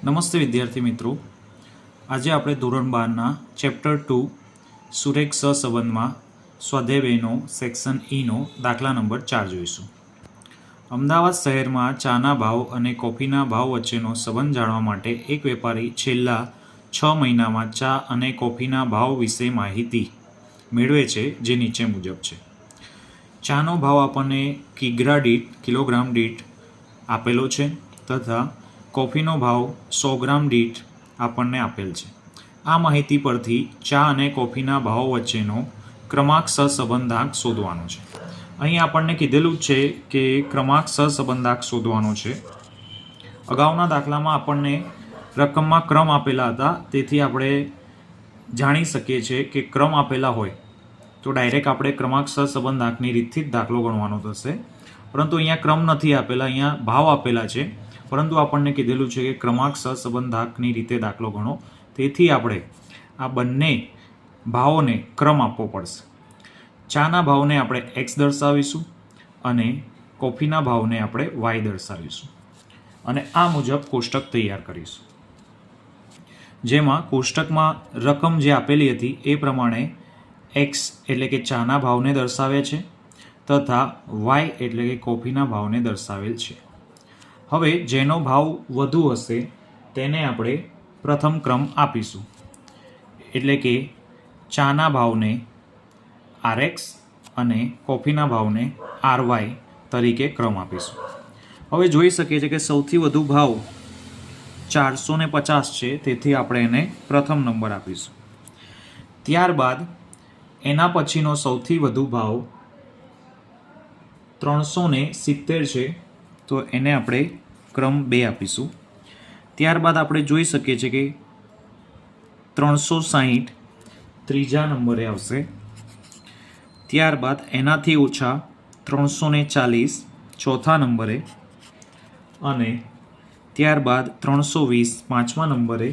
નમસ્તે વિદ્યાર્થી મિત્રો, આજે આપણે ધોરણ 12ના ચેપ્ટર 2 સુરેખ સહસંબંધમાં સ્વાધ્યાય 2નો સેક્શન ઈનો દાખલા નંબર 4 જોઈશું. અમદાવાદ શહેરમાં ચાના ભાવ અને કોફીના ભાવ વચ્ચેનો સંબંધ જાણવા માટે એક વેપારી છેલ્લા 6 મહિનામાં ચા અને કોફીના ભાવ વિશે માહિતી મેળવે છે, જે નીચે મુજબ છે. ચાનો ભાવ આપણને કિલોગ્રામ દીઠ આપેલો છે તથા કોફીનો ભાવ 100 ગ્રામ દીઠ આપણને આપેલ છે. આ માહિતી પરથી ચા અને કોફીના ભાવ વચ્ચેનો ક્રમાંક સહસંબંધાંક શોધવાનો છે. અહીં આપણને કીધેલું જ છે કે ક્રમાંક સહસંબંધાંક શોધવાનો છે. અગાઉના દાખલામાં આપણને રકમમાં ક્રમ આપેલા હતા, તેથી આપણે જાણી શકીએ છીએ કે ક્રમ આપેલા હોય તો ડાયરેક્ટ આપણે ક્રમાંક સહસંબંધાંકની રીતથી જ દાખલો ગણવાનો થશે. પરંતુ અહીંયા ક્રમ નથી આપેલા, અહીંયા ભાવ આપેલા છે, પરંતુ આપણને કીધેલું છે કે ક્રમાંક સહસંબંધાંકની રીતે દાખલો ગણો. તેથી આપણે આ બંને ભાવોને ક્રમ આપવો પડશે. ચાના ભાવને આપણે એક્સ દર્શાવીશું અને કોફીના ભાવને આપણે વાય દર્શાવીશું અને આ મુજબ કોષ્ટક તૈયાર કરીશું. જેમાં કોષ્ટકમાં રકમ જે આપેલી હતી એ પ્રમાણે એક્સ એટલે કે ચાના ભાવને દર્શાવે છે તથા વાય એટલે કે કોફીના ભાવને દર્શાવેલ છે. હવે જેનો ભાવ વધુ હશે તેને આપણે પ્રથમ ક્રમ આપીશું, એટલે કે ચાના ભાવને આરએક્સ અને કોફીના ભાવને આરવાય તરીકે ક્રમ આપીશું. હવે જોઈ શકીએ છીએ કે સૌથી વધુ ભાવ 450 છે, તેથી આપણે એને પ્રથમ નંબર આપીશું. ત્યારબાદ એના પછીનો સૌથી વધુ ભાવ 370 છે, તો એને આપણે ક્રમ 2 આપીશું. ત્યારબાદ આપણે જોઈ શકીએ છીએ કે 360 ત્રીજા નંબરે આવશે. ત્યારબાદ એનાથી ઓછા 340 ચોથા નંબરે અને ત્યારબાદ 320 પાંચમા નંબરે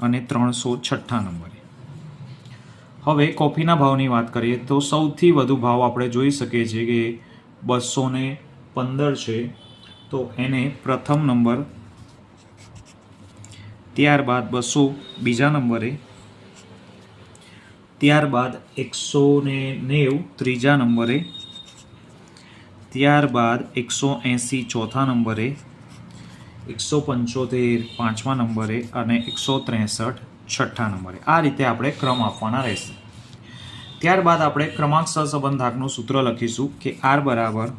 અને 300 છઠ્ઠા નંબરે. હવે કોફીના ભાવની વાત કરીએ તો સૌથી વધુ ભાવ આપણે જોઈ શકીએ છીએ કે 215 છે, તો એને પ્રથમ નંબર. ત્યારબાદ 200 બીજા નંબરે, ત્યારબાદ 190 ત્રીજા નંબરે, ત્યારબાદ 180 ચોથા નંબરે, 175 પાંચમા નંબરે અને 163 છઠ્ઠા નંબરે. આ રીતે આપણે ક્રમ આપવાના રહેશે. ત્યારબાદ આપણે ક્રમાંક સહસંબંધાંકનું સૂત્ર લખીશું કે R બરાબર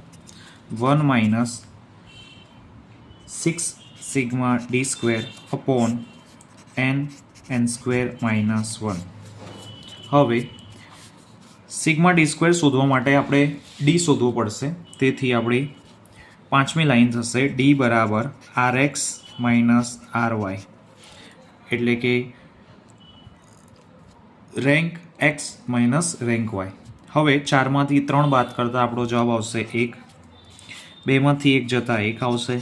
1 - 6 sigma D square upon n square -1. હવે સિગ્મા ડી સ્ક્વેર શોધવા માટે આપણે ડી શોધવો પડશે, તેથી આપણી પાંચમી લાઈન થશે ડી બરાબર RX - RY, એટલે કે rank X minus rank Y. હવે 4માંથી 3 બાદ કરતાં આપણો જવાબ આવશે 1, 2માંથી 1 જતાં 1 આવશે,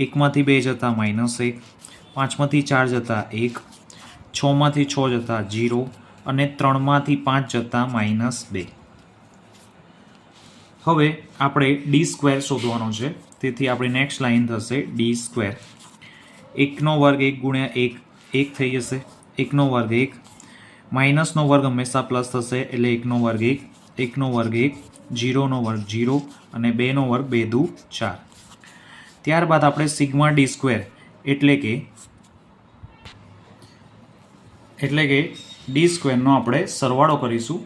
1માંથી 2 જતાં -1, 5માંથી 4 જતાં 1, 6માંથી 6 જતાં 0 અને 3માંથી 5 જતાં -2. હવે આપણે ડી સ્ક્વેર શોધવાનો છે, તેથી આપણી નેક્સ્ટ લાઈન થશે ડી સ્ક્વેર. 1નો વર્ગ 1 ગુણ્યા 1 1 થઈ જશે, 1નો વર્ગ 1, માઇનસનો વર્ગ હંમેશા પ્લસ થશે એટલે 1નો વર્ગ 1, 1નો વર્ગ 1, 0નો વર્ગ 0 અને 2નો વર્ગ 2 દુ 4. ત્યારબાદ આપણે સિગ્મા ડી સ્ક્વેર એટલે કે ડી સ્ક્વેરનો આપણે સરવાળો કરીશું.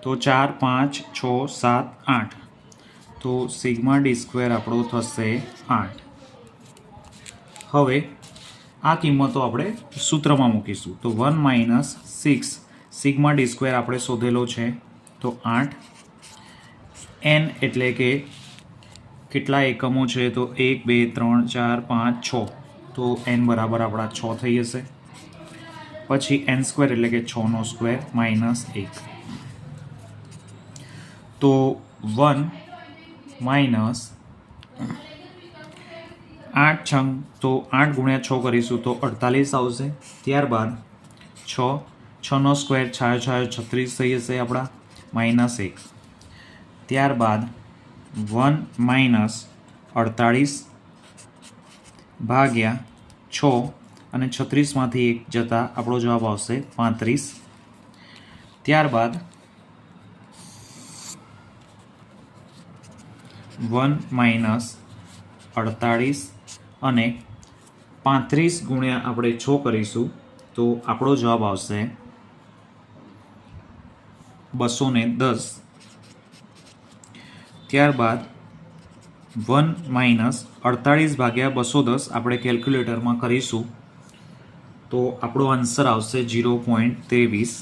તો 4 5 6 7 8, તો સિગ્મા ડી સ્ક્વેર આપણો થશે 8. હવે આ કિંમતો આપણે સૂત્રમાં મૂકીશું. તો 1 - 6 સિગ્મા ડી સ્ક્વેર આપણે શોધેલો છે, તો 8. n એટલે કે કેટલા એકમો છે, તો 1 2 3 4 5 6, તો n બરાબર આપણા 6 થઈ જશે. પછી n સ્ક્વેર એટલે કે 6નો સ્ક્વેર -1, તો 1 માઇનસ 8 છંગ, તો 8 ગુણ્યા 6 કરીશું તો 48 આવશે. ત્યારબાદ 6નો સ્ક્વેર 6 36 થઈ જશે આપણા -1. ત્યારબાદ 1 - 48 ભાગ્યા 6 અને 36માંથી 1 જતાં આપણો જવાબ આવશે 35. ત્યારબાદ 1 - 48 અને 35 ગુણ્યા આપણે 6 કરીશું તો આપણો જવાબ આવશે 210. ત્યારબાદ 1 - 48 ભાગ્યા 210 આપણે કેલ્ક્યુલેટરમાં કરીશું તો આપણો આન્સર આવશે 0.23.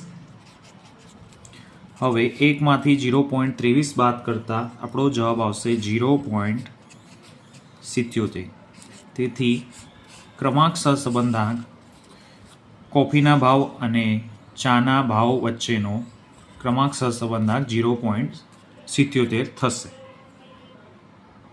હવે 1માંથી 0.23 બાદ કરતાં આપણો જવાબ આવશે 0.77. તેથી ક્રમાંક સહસંબંધાંક કોફીના ભાવ અને ચાના ભાવ વચ્ચેનો ક્રમાંક સહસંબંધાંક 0.77 થશે.